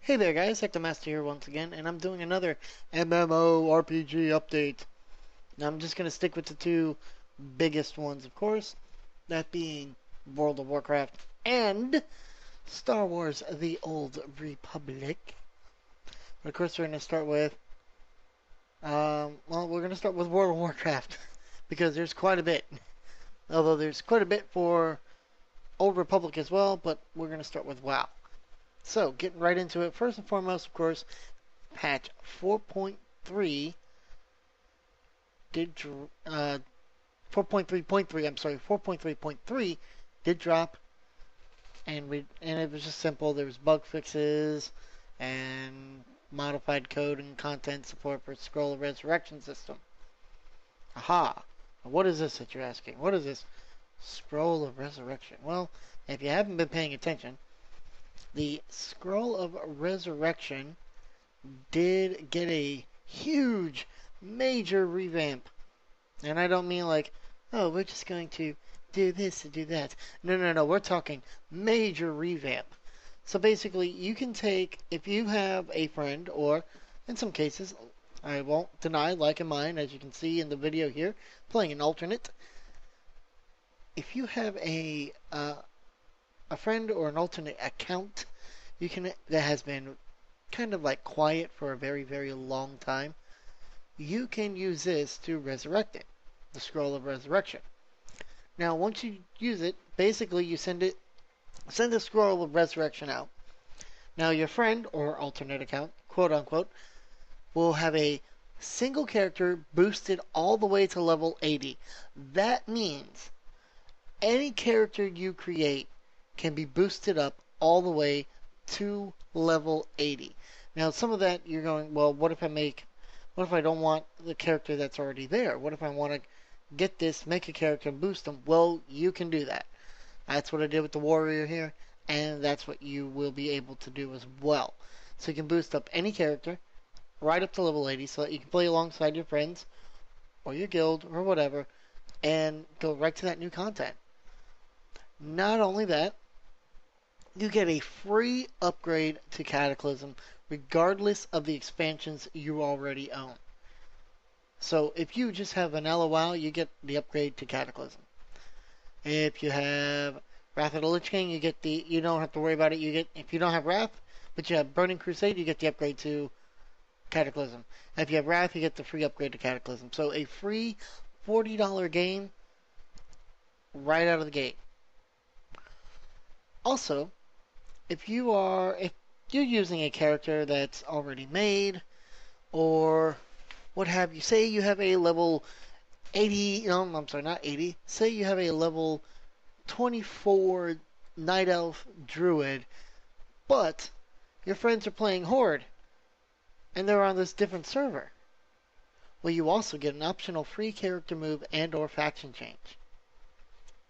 Hey there guys, EctoMaster here once again, and I'm doing another MMO RPG update. Now I'm just going to stick with the two biggest ones, of course, that being World of Warcraft and Star Wars The Old Republic. But of course we're going to start with, we're going to start with World of Warcraft, because there's quite a bit. Although there's quite a bit for Old Republic as well, but we're going to start with WoW. So, getting right into it, first and foremost, of course, patch 4.3 did, 4.3.3, I'm sorry, 4.3.3 did drop, and it was just simple. There was bug fixes and modified code and content support for Scroll of Resurrection system. Aha! What is this that you're asking? What is this Scroll of Resurrection? Well, if you haven't been paying attention, the Scroll of Resurrection did get a huge, major revamp. And I don't mean like, oh, we're just going to do this and do that. No, we're talking major revamp. So basically, you can take, if you have a friend, or in some cases, I won't deny, like in mine, as you can see in the video here, playing an alternate. If you have a friend or an alternate account that has been kind of like quiet for a very, very long time, you can use this to resurrect it, the Scroll of Resurrection. Now, once you use it, basically you send the Scroll of Resurrection out. Now, your friend or alternate account, quote unquote, will have a single character boosted all the way to level 80. That means any character you create can be boosted up all the way to level 80. Now, some of that you're going, well, what if I don't want the character that's already there? What if I want to get this, make a character, and boost them? Well, you can do that. That's what I did with the warrior here, and that's what you will be able to do as well. So you can boost up any character right up to level 80 so that you can play alongside your friends or your guild or whatever and go right to that new content. Not only that, you get a free upgrade to Cataclysm regardless of the expansions you already own. So if you just have vanilla WoW, you get the upgrade to Cataclysm. If you have Wrath of the Lich King, you don't have to worry about it. If you don't have Wrath, but you have Burning Crusade, you get the upgrade to Cataclysm. If you have Wrath, you get the free upgrade to Cataclysm. So a free $40 game right out of the gate. Also, if you're using a character that's already made, or what have you, say you have a level 80, no, I'm sorry, not 80, say you have a level 24 Night Elf Druid, but your friends are playing Horde, and they're on this different server. Well, you also get an optional free character move and or faction change.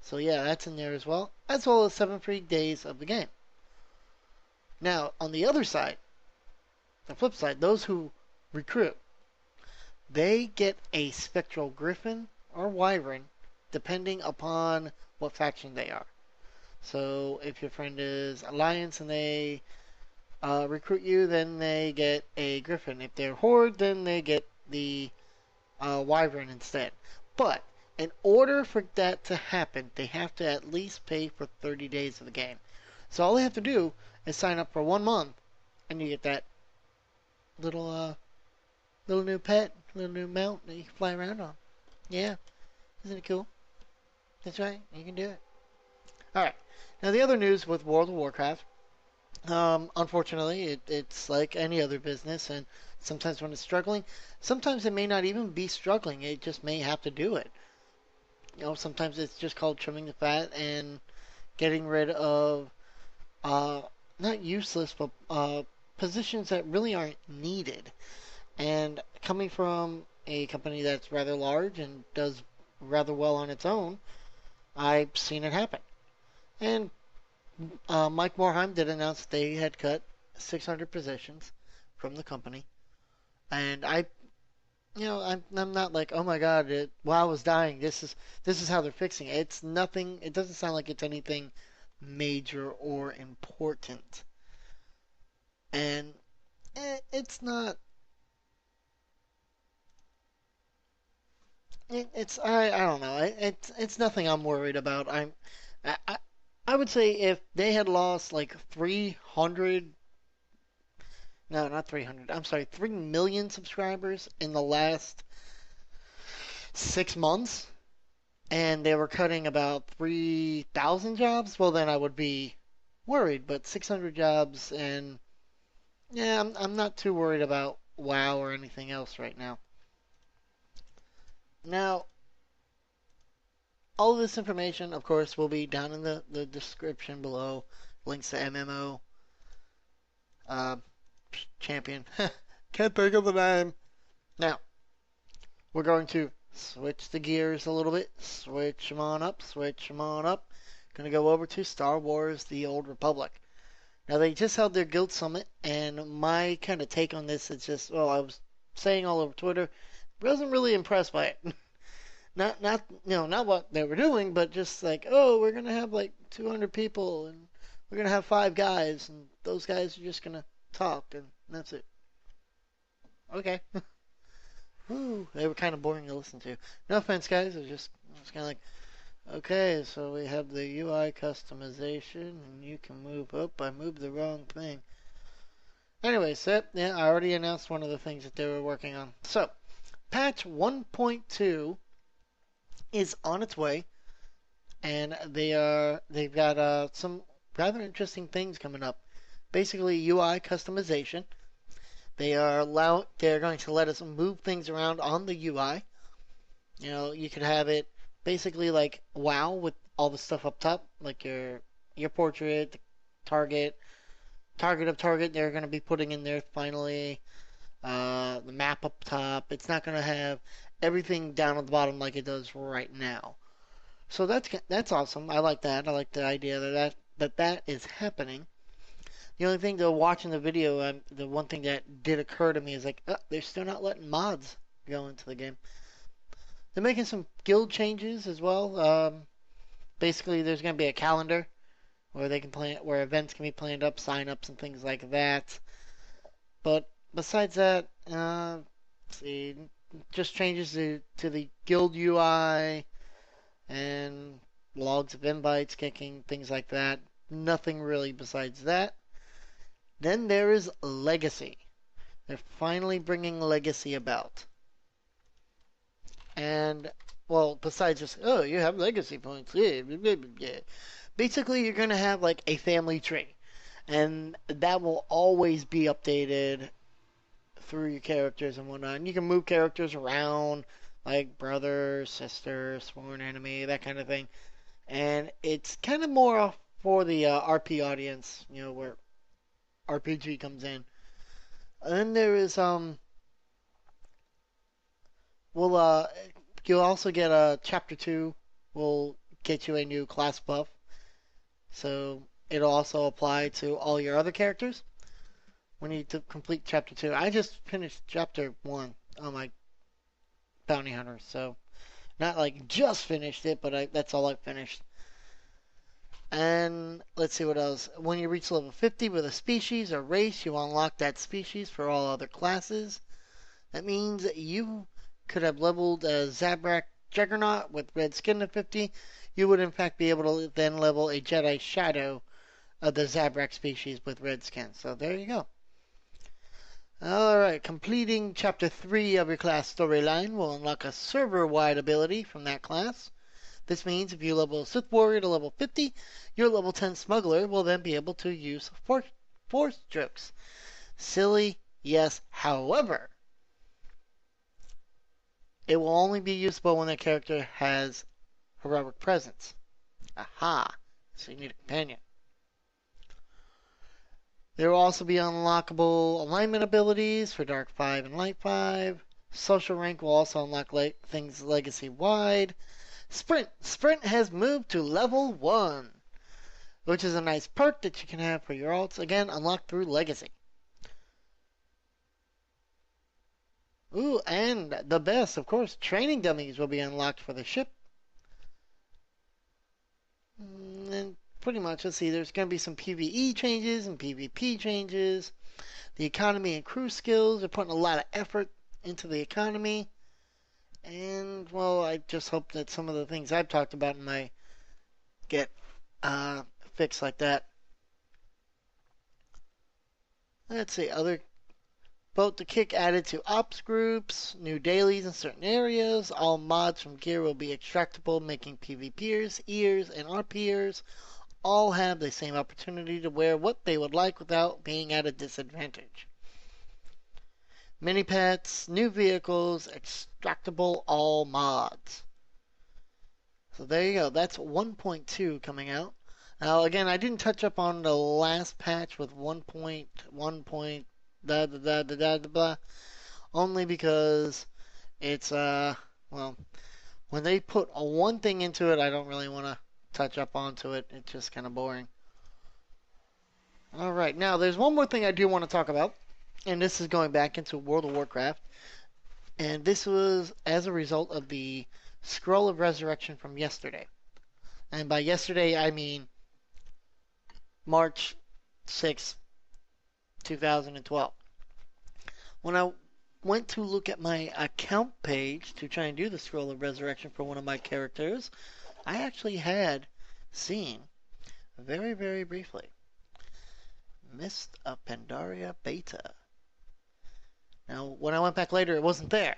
So yeah, that's in there as well as 7 free days of the game. Now, on the other side, the flip side, those who recruit, they get a Spectral Griffin or Wyvern, depending upon what faction they are. So, if your friend is Alliance and they recruit you, then they get a Griffin. If they're Horde, then they get the Wyvern instead. But, in order for that to happen, they have to at least pay for 30 days of the game. So all they have to do is sign up for 1 month, and you get that little new pet, little new mount that you can fly around on. Yeah, isn't it cool? That's right, you can do it. Alright, now the other news with World of Warcraft, unfortunately, it's like any other business, and sometimes when it's struggling, sometimes it may not even be struggling, it just may have to do it. You know, sometimes it's just called trimming the fat and getting rid of not useless, but positions that really aren't needed. And coming from a company that's rather large and does rather well on its own, I've seen it happen. And Mike Morheim did announce they had cut 600 positions from the company. And I'm not like, oh my god, WoW is dying. This is how they're fixing it. It's nothing. It doesn't sound like it's anything major or important. And it's not. I don't know. It's nothing I'm worried about. I, I I would say if they had lost like 300, no, not 300. I'm sorry, 3 million subscribers in the last 6 months, and they were cutting about 3,000 jobs, well then I would be worried. But 600 jobs, and yeah, I'm not too worried about WoW or anything else right now. Now, all of this information, of course, will be down in the description below. Links to MMO uh, champion. Can't think of the name. Now, we're going to switch the gears a little bit. Switch them on up. Switch them on up. Going to go over to Star Wars: The Old Republic. Now, they just held their Guild Summit, and my kind of take on this is just, well, I was saying all over Twitter, wasn't really impressed by it. Not what they were doing, but just like, oh, we're gonna have like 200 people, and we're gonna have 5 guys, and those guys are just gonna talk, and that's it. Okay. Whew, they were kind of boring to listen to. No offense, guys. It was kind of like, okay, so we have the UI customization, and you can move up. I moved the wrong thing. Anyway, so yeah, I already announced one of the things that they were working on. So, patch 1.2 is on its way, and they've got some rather interesting things coming up. Basically, UI customization. They're going to let us move things around on the UI. You know, you could have it basically like WoW with all the stuff up top, like your portrait, the target, target of target. They're going to be putting in there finally. The map up top. It's not going to have everything down at the bottom like it does right now. So that's awesome. I like that. I like the idea that is happening. The only thing though, watching the video, the one thing that did occur to me is like, oh, they're still not letting mods go into the game. They're making some guild changes as well. Basically, there's going to be a calendar where where events can be planned up, sign-ups, and things like that. But besides that, let's see, just changes to the guild UI and logs of invites, kicking, things like that. Nothing really besides that. Then there is Legacy. They're finally bringing Legacy about. And, well, besides just, oh, you have Legacy points. Yeah, blah, blah, blah. Basically, you're going to have like a family tree. And that will always be updated through your characters and whatnot. And you can move characters around, like brother, sister, sworn enemy, that kind of thing. And it's kind of more for the RP audience, you know, where RPG comes in. And then there is well, you'll also get a chapter 2 will get you a new class buff. So it'll also apply to all your other characters when you complete chapter 2. I just finished chapter 1 on my bounty hunter, so not like just finished it, but that's all I finished. And let's see what else. When you reach level 50 with a species or race, you unlock that species for all other classes. That means you could have leveled a Zabrak Juggernaut with red skin at 50. You would in fact be able to then level a Jedi Shadow of the Zabrak species with red skin. So there you go. Alright, completing chapter 3 of your class storyline will unlock a server-wide ability from that class. This means if you level a Sith Warrior to level 50, your level 10 Smuggler will then be able to use Force Strokes. Silly, yes, however, it will only be usable when the character has Heroic Presence. Aha, so you need a companion. There will also be unlockable alignment abilities for Dark 5 and Light 5. Social rank will also unlock things legacy-wide. Sprint has moved to level 1, which is a nice perk that you can have for your alts. Again, unlocked through Legacy. Ooh, and the best, of course, training dummies will be unlocked for the ship. And pretty much, let's see, there's going to be some PvE changes and PvP changes. The economy and crew skills are putting a lot of effort into the economy. And, well, I just hope that some of the things I've talked about might get fixed like that. Let's see, other Vote to Kick added to ops groups, new dailies in certain areas, all mods from gear will be extractable, making PvPers, ERs, and RPers all have the same opportunity to wear what they would like without being at a disadvantage. Mini pets, new vehicles, extractable all mods. So there you go, that's 1.2 coming out. Now again, I didn't touch up on the last patch with 1.1. Blah, blah, blah, blah, blah, blah, only because it's, well, when they put one thing into it, I don't really want to touch up onto it. It's just kind of boring. Alright, now there's one more thing I do want to talk about, and this is going back into World of Warcraft, and this was as a result of the Scroll of Resurrection from yesterday. And by yesterday, I mean March 6th, 2012. When I went to look at my account page to try and do the Scroll of Resurrection for one of my characters, I actually had seen, very, very briefly, Mist of Pandaria Beta. Now, when I went back later, it wasn't there.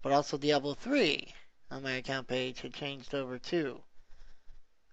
But also Diablo 3 on my account page had changed over to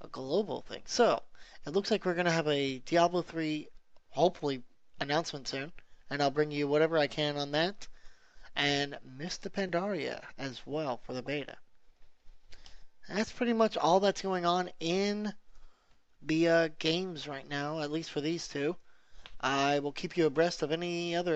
a global thing. So, it looks like we're going to have a Diablo 3, hopefully, announcement soon, and I'll bring you whatever I can on that, and Mist of Pandaria as well for the beta. That's pretty much all that's going on in the games right now, at least for these two. I will keep you abreast of any other